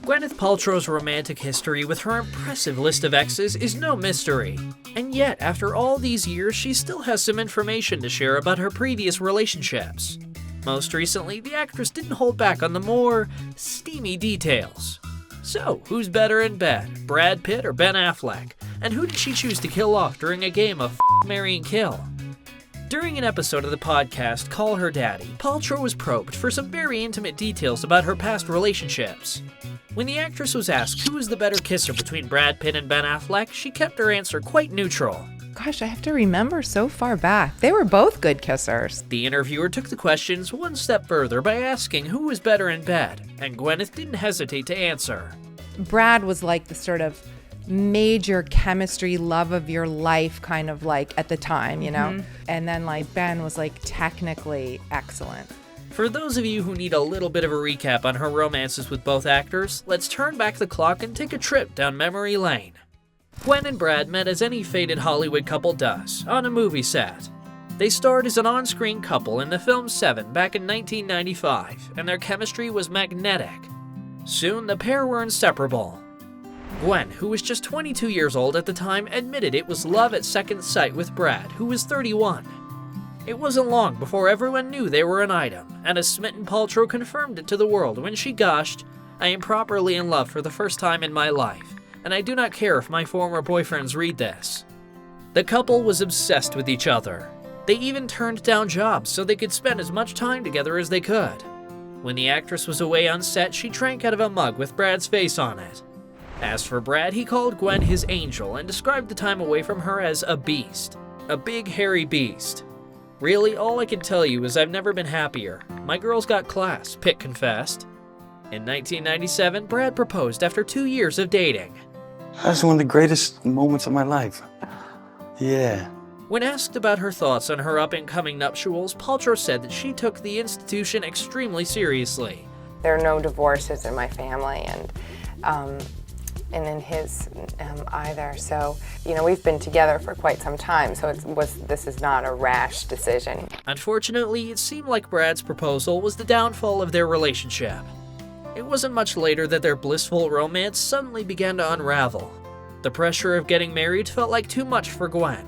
Gwyneth Paltrow's romantic history with her impressive list of exes is no mystery. And yet, after all these years, she still has some information to share about her previous relationships. Most recently, the actress didn't hold back on the more steamy details. So, who's better in bed, Brad Pitt or Ben Affleck? And who did she choose to kill off during a game of marry and kill? During an episode of the podcast Call Her Daddy, Paltrow was probed for some very intimate details about her past relationships. When the actress was asked who was the better kisser between Brad Pitt and Ben Affleck, she kept her answer quite neutral. Gosh, I have to remember so far back. They were both good kissers. The interviewer took the questions one step further by asking who was better in bed, and Gwyneth didn't hesitate to answer. Brad was like the sort of major chemistry, love of your life kind of like at the time, you know? And then like Ben was like technically excellent. For those of you who need a little bit of a recap on her romances with both actors, let's turn back the clock and take a trip down memory lane. Gwen and Brad met as any fated Hollywood couple does, on a movie set. They starred as an on-screen couple in the film Seven back in 1995, and their chemistry was magnetic. Soon, the pair were inseparable. Gwen, who was just 22 years old at the time, admitted it was love at second sight with Brad, who was 31. It wasn't long before everyone knew they were an item, and a smitten Paltrow confirmed it to the world when she gushed, "I am properly in love for the first time in my life, and I do not care if my former boyfriends read this." The couple was obsessed with each other. They even turned down jobs so they could spend as much time together as they could. When the actress was away on set, she drank out of a mug with Brad's face on it. As for Brad, he called Gwen his angel and described the time away from her as a beast. A big, hairy beast. "Really, all I can tell you is I've never been happier. My girl's got class," Pitt confessed. In 1997, Brad proposed after 2 years of dating. That's one of the greatest moments of my life. Yeah. When asked about her thoughts on her up-and-coming nuptials, Paltrow said that she took the institution extremely seriously. There are no divorces in my family, and in his either. So, you know, we've been together for quite some time, so this is not a rash decision. Unfortunately, it seemed like Brad's proposal was the downfall of their relationship. It wasn't much later that their blissful romance suddenly began to unravel. The pressure of getting married felt like too much for Gwen.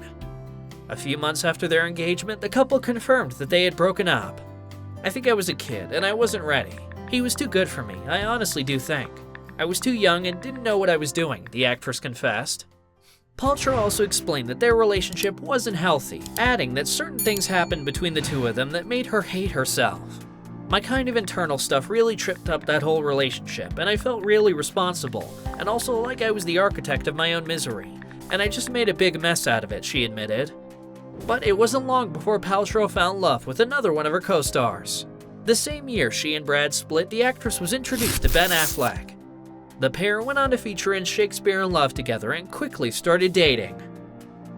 A few months after their engagement, the couple confirmed that they had broken up. "I think I was a kid, and I wasn't ready. He was too good for me, I honestly do think. I was too young and didn't know what I was doing," the actress confessed. Paltrow also explained that their relationship wasn't healthy, adding that certain things happened between the two of them that made her hate herself. "My kind of internal stuff really tripped up that whole relationship, and I felt really responsible, and also like I was the architect of my own misery, and I just made a big mess out of it," she admitted. But it wasn't long before Paltrow found love with another one of her co-stars. The same year she and Brad split, the actress was introduced to Ben Affleck. The pair went on to feature in Shakespeare in Love together and quickly started dating.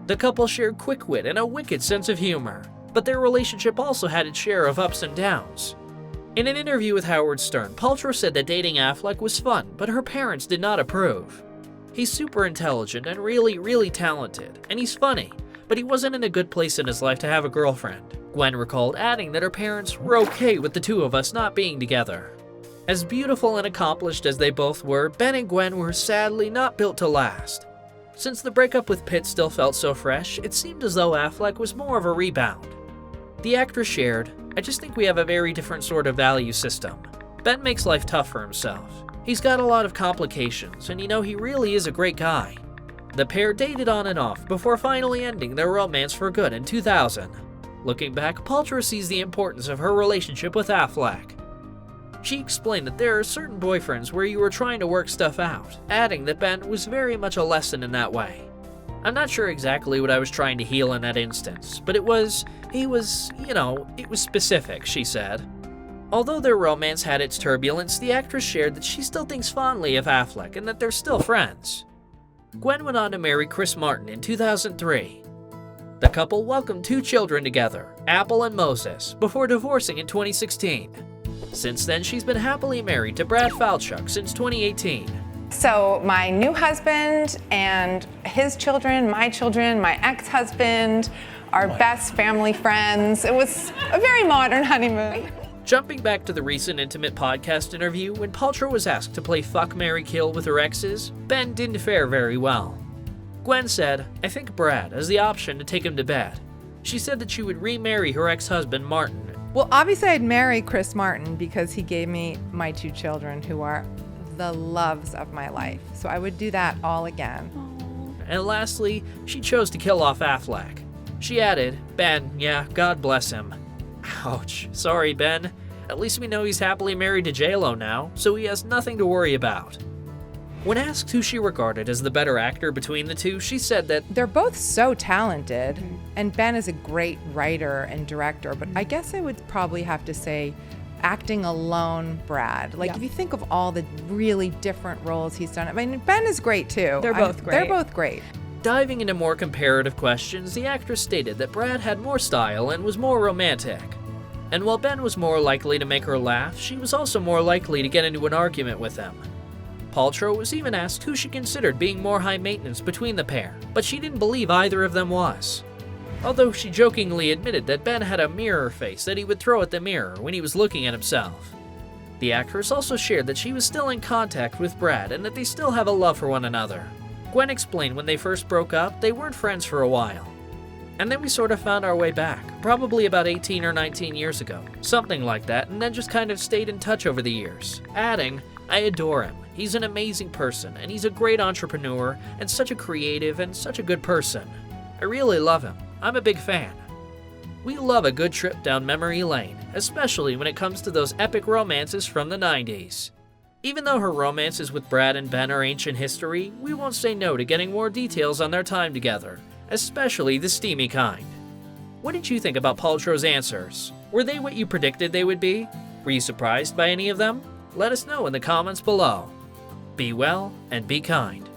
The couple shared quick wit and a wicked sense of humor, but their relationship also had its share of ups and downs. In an interview with Howard Stern, Paltrow said that dating Affleck was fun, but her parents did not approve. "He's super intelligent and really talented, and he's funny, but he wasn't in a good place in his life to have a girlfriend," Gwen recalled, adding that her parents were okay with the two of us not being together. As beautiful and accomplished as they both were, Ben and Gwen were sadly not built to last. Since the breakup with Pitt still felt so fresh, it seemed as though Affleck was more of a rebound. The actress shared, "I just think we have a very different sort of value system. Ben makes life tough for himself. He's got a lot of complications, and he really is a great guy." The pair dated on and off before finally ending their romance for good in 2000. Looking back, Paltrow sees the importance of her relationship with Affleck. She explained that there are certain boyfriends where you were trying to work stuff out, adding that Ben was very much a lesson in that way. "I'm not sure exactly what I was trying to heal in that instance, but it was specific," she said. Although their romance had its turbulence, the actress shared that she still thinks fondly of Affleck and that they're still friends. Gwen went on to marry Chris Martin in 2003. The couple welcomed 2 children together, Apple and Moses, before divorcing in 2016. Since then, she's been happily married to Brad Falchuk since 2018. So my new husband and his children, my ex-husband, our best family friends. It was a very modern honeymoon. Jumping back to the recent Intimate podcast interview, when Paltrow was asked to play Fuck, Marry, Kill with her exes, Ben didn't fare very well. Gwen said, "I think Brad as the option to take him to bed." She said that she would remarry her ex-husband, Martin. Well, obviously I'd marry Chris Martin because he gave me my 2 children who are the loves of my life. So I would do that all again. And lastly, she chose to kill off Affleck. She added, "Ben, yeah, God bless him." Ouch. Sorry, Ben. At least we know he's happily married to J-Lo now, so he has nothing to worry about. When asked who she regarded as the better actor between the two, she said that They're both so talented, and Ben is a great writer and director, but I guess I would probably have to say acting alone, Brad. Like, if you think of all the really different roles he's done, I mean, Ben is great too. They're both great. They're both great. diving into more comparative questions, the actress stated that Brad had more style and was more romantic. And while Ben was more likely to make her laugh, she was also more likely to get into an argument with him. Paltrow was even asked who she considered being more high maintenance between the pair, but she didn't believe either of them was. Although she jokingly admitted that Ben had a mirror face that he would throw at the mirror when he was looking at himself. The actress also shared that she was still in contact with Brad and that they still have a love for one another. Gwen explained when they first broke up, they weren't friends for a while. And then we sort of found our way back, probably about 18 or 19 years ago, something like that, and then just kind of stayed in touch over the years, adding, "I adore him. He's an amazing person, and he's a great entrepreneur, and such a creative, and such a good person. I really love him. I'm a big fan." We love a good trip down memory lane, especially when it comes to those epic romances from the 90s. Even though her romances with Brad and Ben are ancient history, we won't say no to getting more details on their time together, especially the steamy kind. What did you think about Paltrow's answers? Were they what you predicted they would be? Were you surprised by any of them? Let us know in the comments below. Be well and be kind.